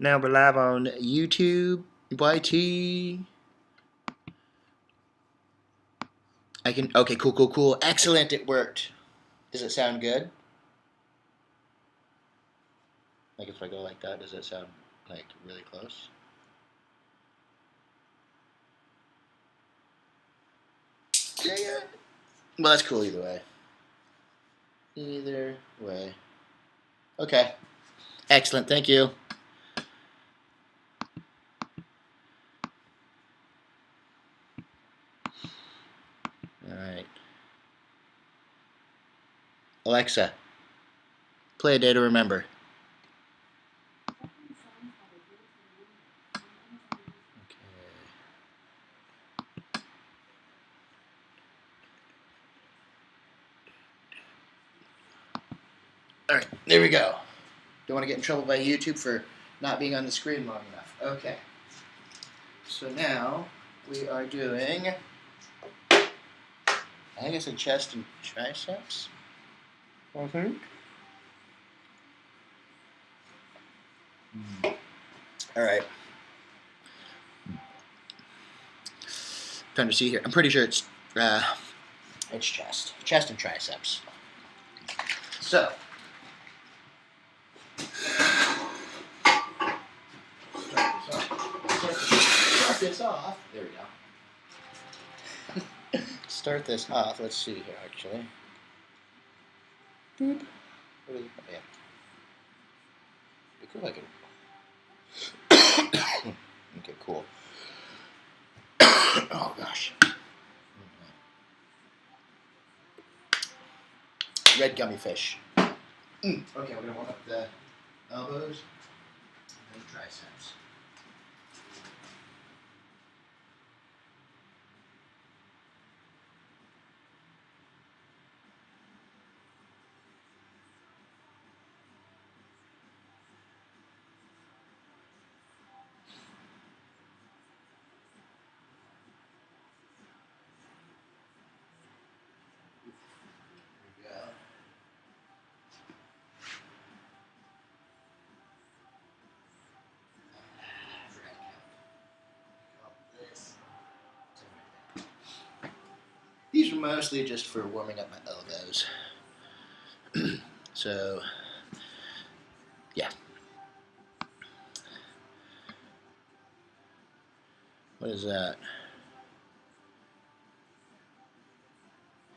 Now we're live on YouTube, YT. I can, okay, cool. Excellent, it worked. Does it sound good? Like if I go like that, does it sound like really close? Yeah. Well, that's cool either way. Either way. Okay. Excellent, thank you. Alright. Alexa, play a day to remember. Alright, there we go. Don't want to get in trouble by YouTube for not being on the screen long enough. Okay. So now we are doing, I think it's a chest and triceps. I think. Alright. Trying to see here. I'm pretty sure it's chest. Chest and triceps. So start this off. There we go. Start this off. Let's see here actually. Boop. What is it? Oh, yeah. Be cool if I could. Okay, cool. Oh gosh. Red gummy fish. Okay, we're gonna warm up the elbows and the triceps. These are mostly just for warming up my elbows. So, yeah. What is that?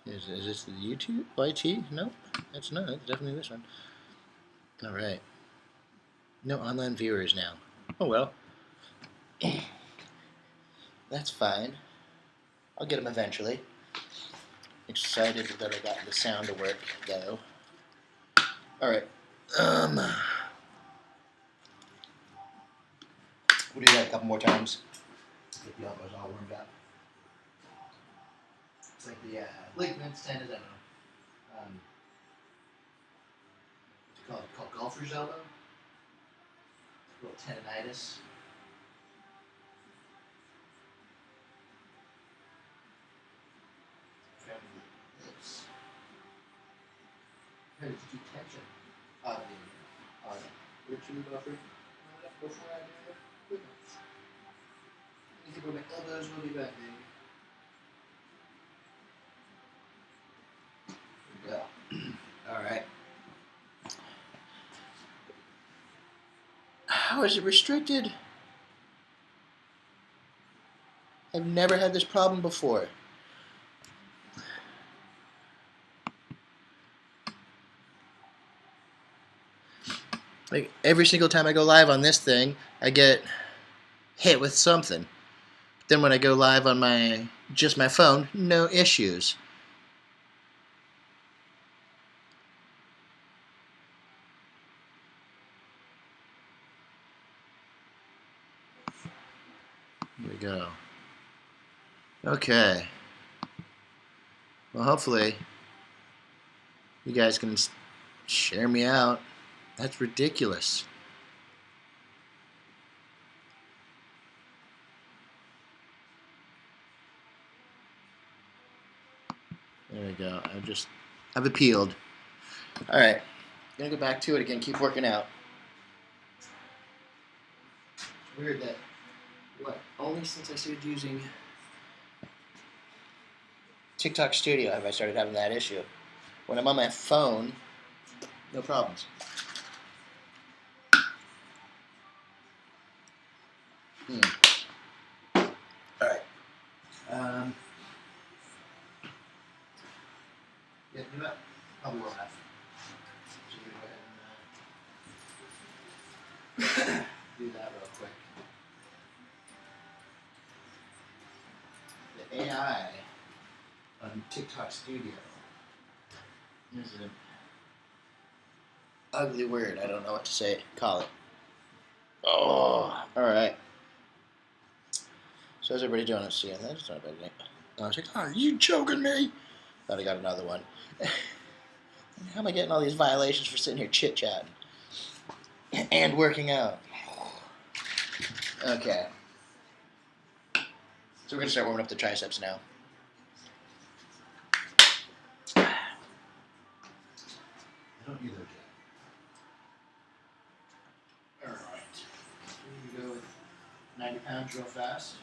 Is this the YouTube? YT? Nope. That's not. It's definitely this one. Alright. No online viewers now. Oh well. That's fine. I'll get them eventually. Excited that I got the sound to work, though. Alright. We'll do that a couple more times. Get the elbows all warmed up. It's like the ligaments, tendons, I don't know. What's it called golfer's elbow? A little tendonitis. From the hips. How did you keep tension? On it. Would you go before I do it? I think my elbows will be back, baby. There we go. Alright. How is it restricted? I've never had this problem before. Like every single time I go live on this thing, I get hit with something. Then when I go live on just my phone, no issues. Here we go. Okay. Well, hopefully you guys can share me out. That's ridiculous. There we go. I've appealed. Alright. Gonna go back to it again. Keep working out. Weird that, only since I started using TikTok Studio have I started having that issue. When I'm on my phone, no problems. Alright. Yeah, you know what? Probably won't have. So we're going to go ahead and do that real quick. The AI on TikTok Studio is an ugly word. I don't know what to say. Call it. Oh, alright. So how's everybody doing? Let's see. That's not a bad thing. I was like, oh, are you joking me? Thought I got another one. How am I getting all these violations for sitting here chit-chatting? And working out. Okay. So we're going to start warming up the triceps now. I don't need those yet. Alright. We're going to go with 90 pounds real fast.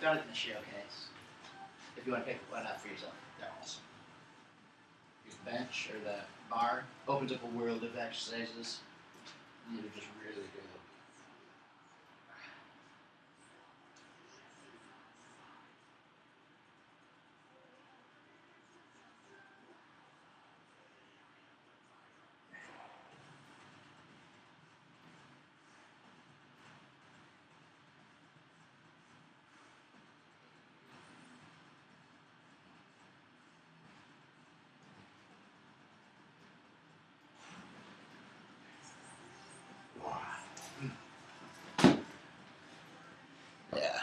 Got it in the shell case. If you want to pick one up for yourself, they're awesome. Here's the bench or the bar. Opens up a world of exercises. These are just really good. Yeah.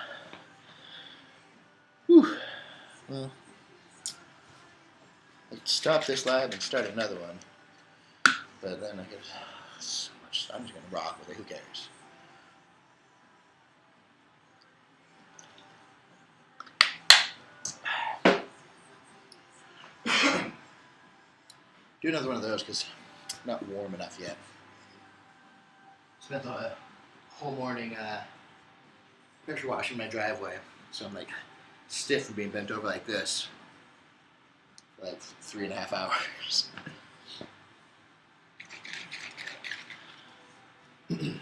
Whew. Well, I could stop this live and start another one, but then I get so much. I'm just gonna rock with it. Who cares? Do another one of those because I'm not warm enough yet. Spent the whole morning pressure washing my driveway, so I'm like stiff from being bent over like this for like 3.5 hours. We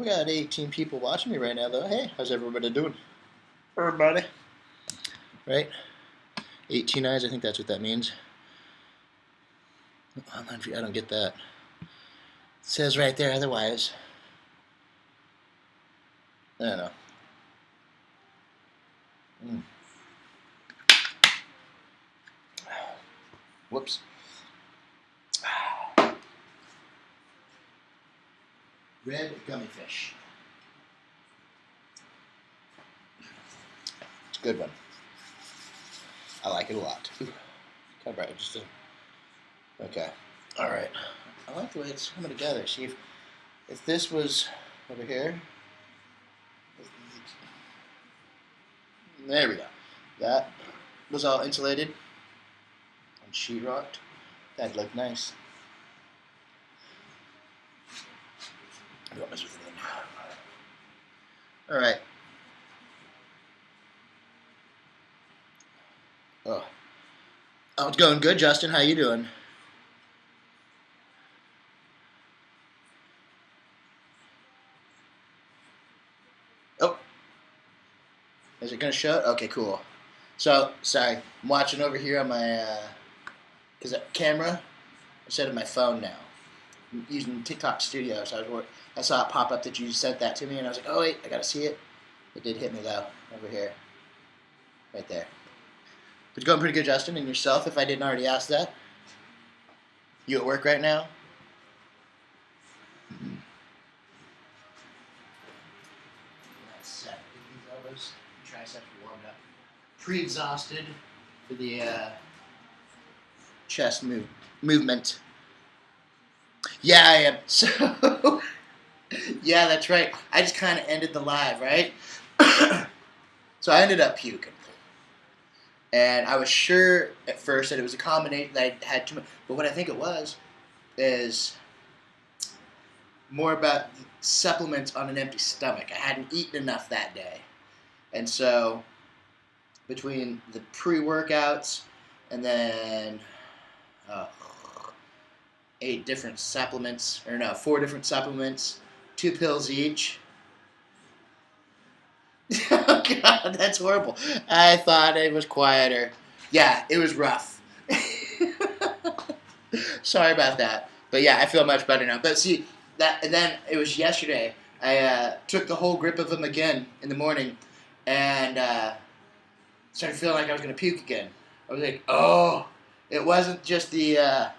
got 18 people watching me right now, though. Hey, how's everybody doing? Everybody. Right? 18 eyes, I think that's what that means. I don't get that. It says right there otherwise. I don't know. Whoops. Red gummy fish. It's a good one. I like it a lot. Ooh, kind of bright. Just a... Okay. All right. I like the way it's coming together. See if this was over here. There we go. That was all insulated and sheetrocked. That'd look nice. Don't mess with anything. All right. Oh, it's going good, Justin. How you doing? Oh, is it gonna show? Okay, cool. So sorry, I'm watching over here on my camera instead of my phone now. I'm using TikTok Studio, so I saw it pop up that you sent that to me, and I was like, oh wait, I gotta see it. It did hit me though, over here, right there. But it's going pretty good, Justin, and yourself, if I didn't already ask that. You at work right now? That's set. These elbows, triceps warmed up. Pre-exhausted for the chest movement. Yeah, I am. So, yeah, that's right. I just kind of ended the live, right? So I ended up puking. And I was sure at first that it was a combination that I had too much. But what I think it was is more about supplements on an empty stomach. I hadn't eaten enough that day. And so between the pre-workouts and then 4 different supplements, 2 pills each. Oh God, that's horrible. I thought it was quieter. Yeah, it was rough. Sorry about that. But yeah, I feel much better now. But see, and then it was yesterday. I took the whole grip of them again in the morning and started feeling like I was going to puke again. I was like, oh, it wasn't just the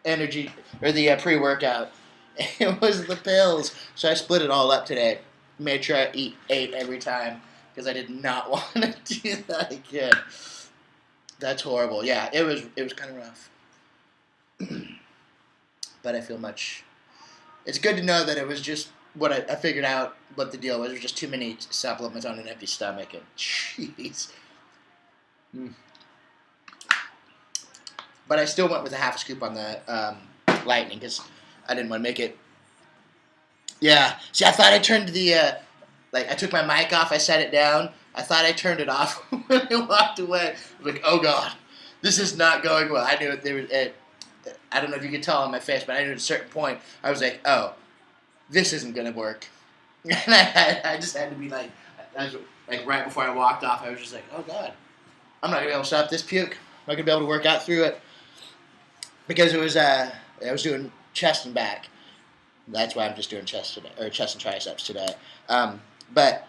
energy or the pre-workout. It was the pills. So I split it all up today. Made sure I eat 8 every time because I did not want to do that again. That's horrible. Yeah, it was kind of rough. But I feel much. It's good to know that it was just what I figured out what the deal was. It was just too many supplements on an empty stomach, and jeez. But I still went with a half a scoop on the lightning because I didn't want to make it. Yeah. See, I thought I turned the I took my mic off. I set it down. I thought I turned it off when I walked away. I was like, oh God, this is not going well. I knew there was. I don't know if you could tell on my face, but I knew at a certain point I was like, oh, this isn't gonna work. And I just had to be like right before I walked off, I was just like, oh God, I'm not gonna be able to stop this puke. I'm not gonna be able to work out through it because it was I was doing chest and back. That's why I'm just doing chest today, or chest and triceps today. But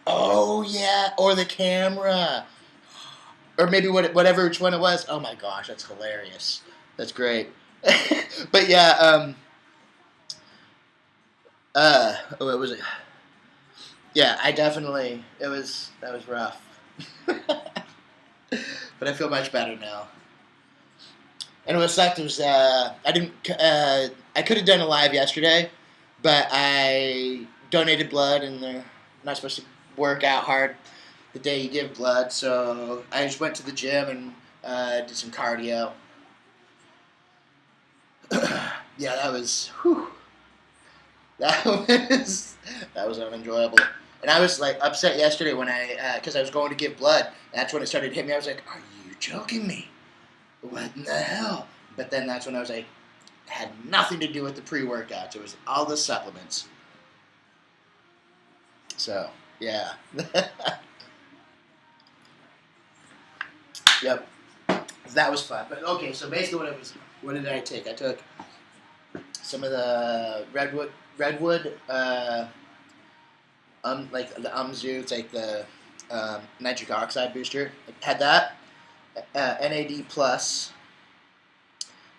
oh yeah, or the camera, or maybe whatever which one it was. Oh my gosh, that's hilarious. That's great. But yeah, what was it? Yeah, I definitely that was rough. But I feel much better now. And what sucked was I didn't. I could have done a live yesterday, but I donated blood, and they're not supposed to work out hard the day you give blood. So I just went to the gym and did some cardio. Yeah, that was. Whew, that was unenjoyable. And I was like upset yesterday when because I was going to give blood. That's when it started to hit me. I was like, "Are you joking me? What in the hell?" But then that's when I was like, it had nothing to do with the pre-workouts. It was all the supplements. So, yeah. Yep. That was fun. But okay, so basically what did I take? I took some of the redwood, like the Umzu, it's like the nitric oxide booster. I had that. NAD plus,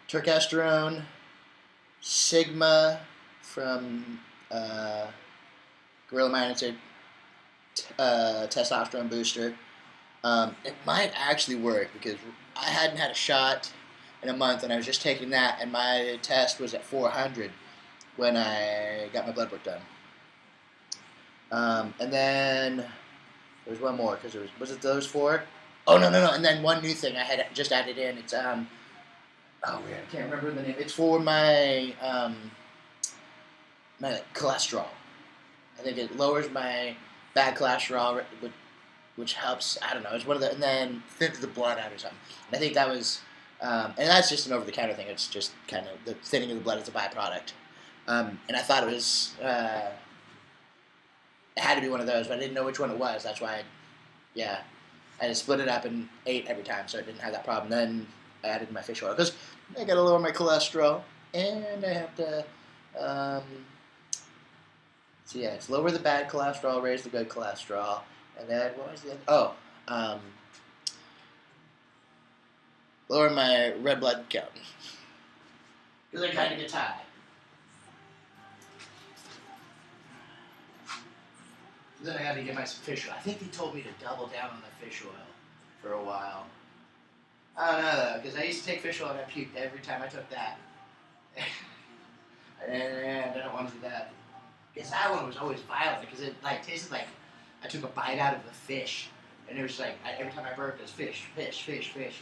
Turkesterone, Sigma from Gorilla Minoxidil testosterone booster. It might actually work because I hadn't had a shot in a month, and I was just taking that, and my test was at 400 when I got my blood work done. And then there was one more because was it those 4? Oh no! And then one new thing I had just added in. It's I can't remember the name. It's for my my cholesterol. I think it lowers my bad cholesterol, which helps. I don't know. It's one of the, and then thins the blood out or something. And I think that was, and that's just an over-the-counter thing. It's just kind of the thinning of the blood is a byproduct. And I thought it was, it had to be one of those, but I didn't know which one it was. That's why, I just split it up and ate every time, so I didn't have that problem. Then I added my fish oil because I got to lower my cholesterol, and I have to. So yeah, it's lower the bad cholesterol, raise the good cholesterol, and then what was the other? Lower my red blood count because I kind of get high. Then I got to get my fish oil. I think they told me to double down on the fish oil for a while. I don't know though, because I used to take fish oil and I puked every time I took that, and I don't want to do that. Because that one was always violent because it like tasted like I took a bite out of the fish, and it was like every time I burped, it was fish, fish, fish, fish.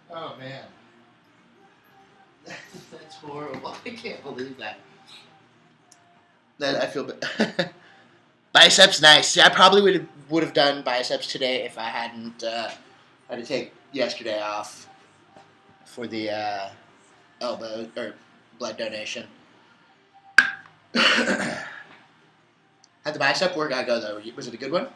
Oh man, that's horrible. I can't believe that. That I feel. Biceps, nice. See, I probably would have done biceps today if I hadn't had to take yesterday off for the elbow or blood donation. How'd the bicep workout go though? Was it a good one?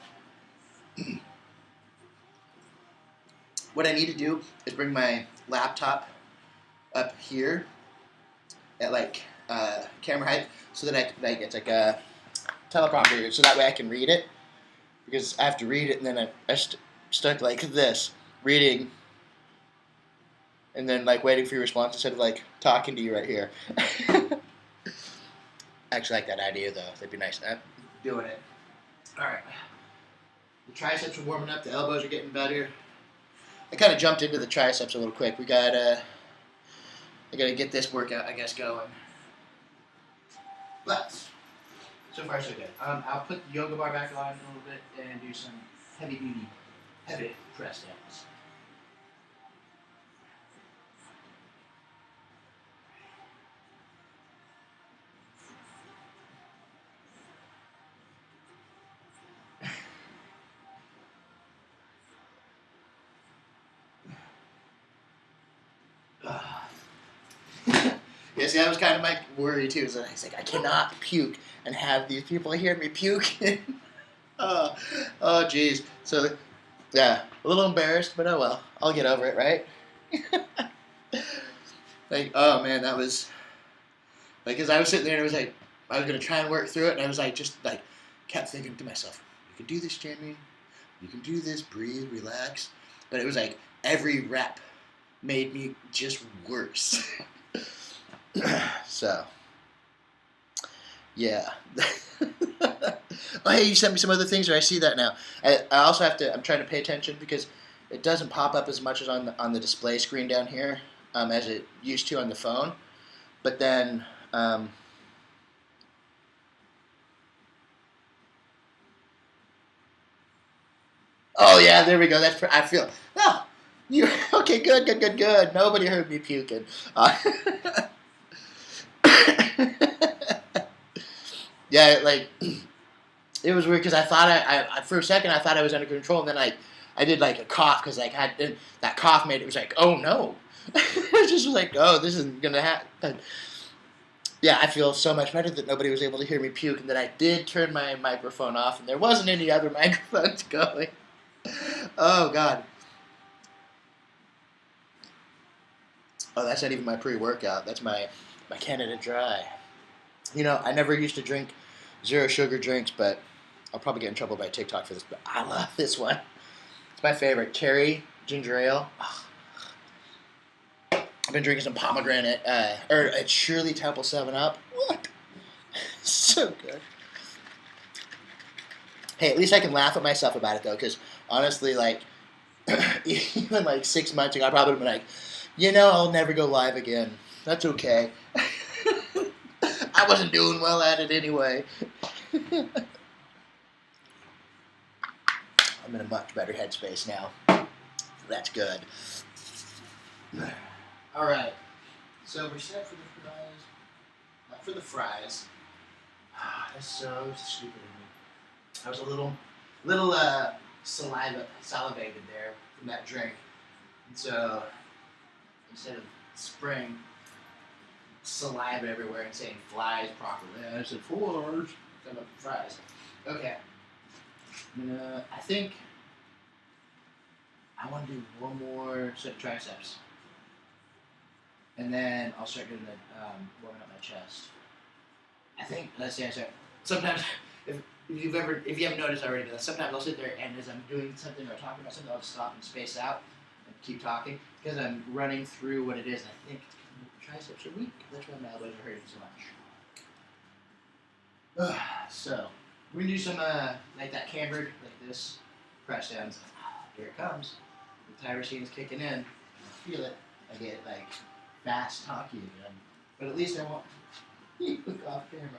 What I need to do is bring my laptop up here at like camera height so that it's like a teleprompter, so that way I can read it, because I have to read it and then I stuck like this reading and then like waiting for your response instead of like talking to you right here. I actually like that idea though. That'd be nice. I'm doing it. All right. The triceps are warming up. The elbows are getting better. I kind of jumped into the triceps a little quick. I gotta get this workout, I guess, going. But so far so good. I'll put the yoga bar back on a little bit and do some heavy press downs. Yeah, see, that was kind of my worry too. So I was like, I cannot puke and have these people hear me puking. Oh, jeez. So, yeah, a little embarrassed, but oh well. I'll get over it, right? Like, oh man, that was like, because I was sitting there and it was like, I was gonna try and work through it, and I was like, just like, kept thinking to myself, you can do this, Jimmy. You can do this. Breathe, relax. But it was like every rep made me just worse. So, yeah. Oh, hey, you sent me some other things, or I see that now. I also have to. I'm trying to pay attention because it doesn't pop up as much as on the display screen down here as it used to on the phone. But then, oh yeah, there we go. I feel. Oh, you okay? Good, good, good, good. Nobody heard me puking. Yeah, like it was weird because I thought I for a second I thought I was under control, and then I did like a cough because like that cough made it was like, oh no. It just was like, oh, this isn't gonna happen. Yeah, I feel so much better that nobody was able to hear me puke, and that I did turn my microphone off, and there wasn't any other microphones going. Oh God. Oh, that's not even my pre-workout. That's my Canada Dry. You know, I never used to drink zero sugar drinks, but I'll probably get in trouble by TikTok for this. But I love this one. It's my favorite. Cherry ginger ale. Oh. I've been drinking some pomegranate, or it's Shirley Temple 7-Up. What? So good. Hey, at least I can laugh at myself about it, though, because honestly, like, even like 6 months ago, I probably would have been like, you know, I'll never go live again. That's okay. I wasn't doing well at it anyway. I'm in a much better headspace now. That's good. All right. So we're set for the fries. Not for the fries. That's so stupid of me. I was a little salivated there from that drink. And so instead of spraying saliva everywhere and saying flies properly, I said fours. Come up with fries. Okay. I think I want to do one more set of triceps, and then I'll start doing the warming up my chest. I think. Let's see. I start. Sometimes, if you haven't noticed already, but sometimes I'll sit there and as I'm doing something or talking about something, I'll just stop and space out keep talking because I'm running through what it is. And I think triceps are weak. That's why my elbows are hurting so much. So we're gonna do some like that cambered, like this, press downs. Here it comes. The tyrosine's kicking in. I feel it. I get like fast talky again. But at least I won't puke off camera.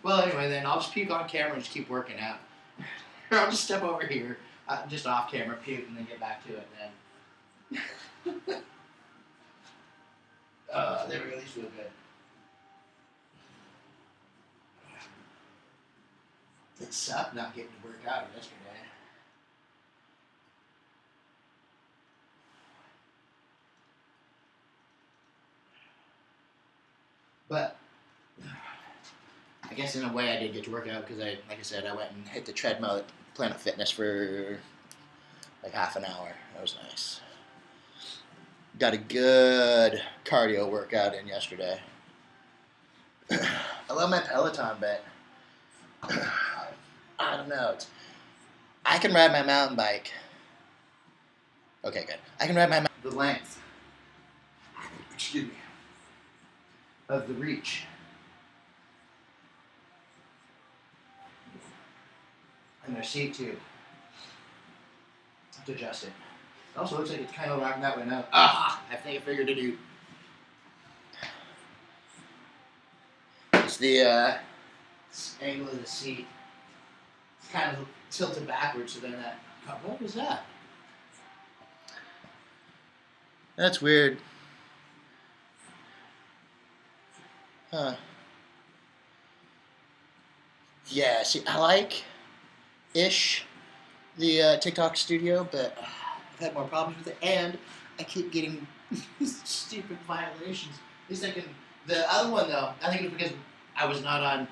Well, anyway, then I'll just puke on camera and just keep working out. Or I'll just step over here, just off camera, puke, and then get back to it then. There we go. These feel good. It sucked not getting to work out yesterday. But I guess in a way I did get to work out because like I said, I went and hit the treadmill at Planet Fitness for like half an hour. That was nice. Got a good cardio workout in yesterday. I love my Peloton, but I don't know. I can ride my mountain bike. Okay, good. I can ride the length. Excuse me. Of the reach. And their seat too. Have to adjust it. It also looks like it's kind of rocking that way now. I think I figured it out. It's the angle of the seat. It's kind of tilted backwards, so then that. What was that? That's weird. Huh. Yeah, see, I like-ish the TikTok studio, but I've had more problems with it, and I keep getting stupid violations. At least I can... The other one, though, I think it was because I was not on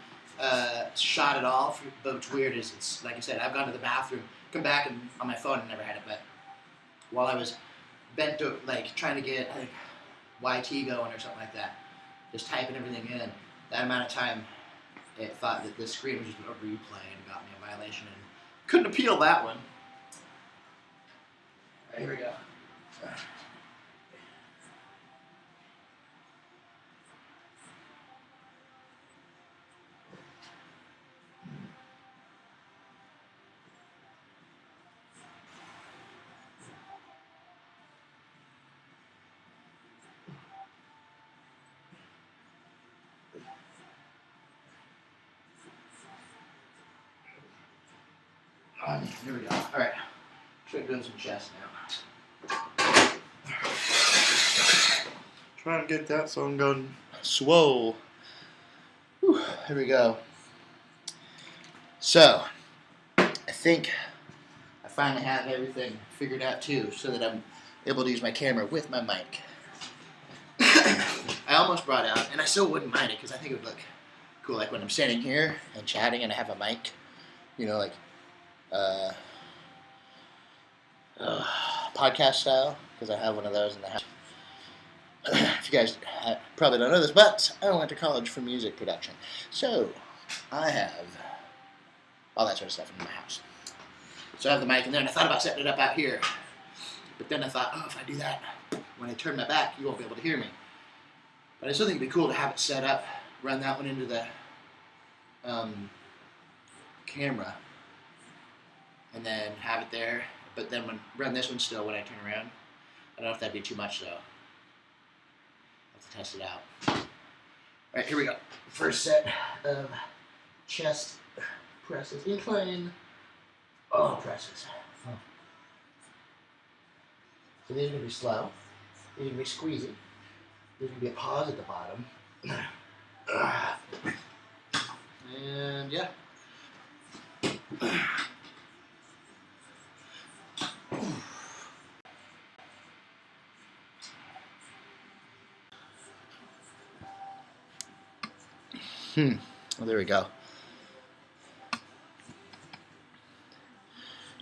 shot at all, but what's weird is, it's like I said, I've gone to the bathroom, come back, and on my phone, I never had it, but while I was bent to, like, trying to get, I think, YT going or something like that, just typing everything in, that amount of time, it thought that the screen was just a replay and got me a violation and couldn't appeal that one. Alright, here we go. Here we go. Alright. Try doing some chest now. Trying to get that so I'm going swole. Whew, here we go. So, I think I finally have everything figured out too, so that I'm able to use my camera with my mic. I almost brought out, and I still wouldn't mind it because I think it would look cool, like when I'm standing here and chatting and I have a mic, you know, like podcast style, because I have one of those in the house. If you guys probably don't know this, but I went to college for music production, so I have all that sort of stuff in my house. So I have the mic, and then I thought about setting it up out here, but then I thought, oh, if I do that, when I turn my back, you won't be able to hear me. But I still think it'd be cool to have it set up, run that one into the camera, and then have it there, but then run this one still when I turn around. I don't know if that'd be too much though. I'll have to test it out. Alright, here we go. First set of chest presses. Incline presses. So these are going to be slow. These are going to be squeezy. There's going to be a pause at the bottom. And yeah. Well, there we go.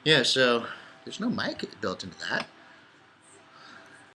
Yeah, so there's no mic built into that.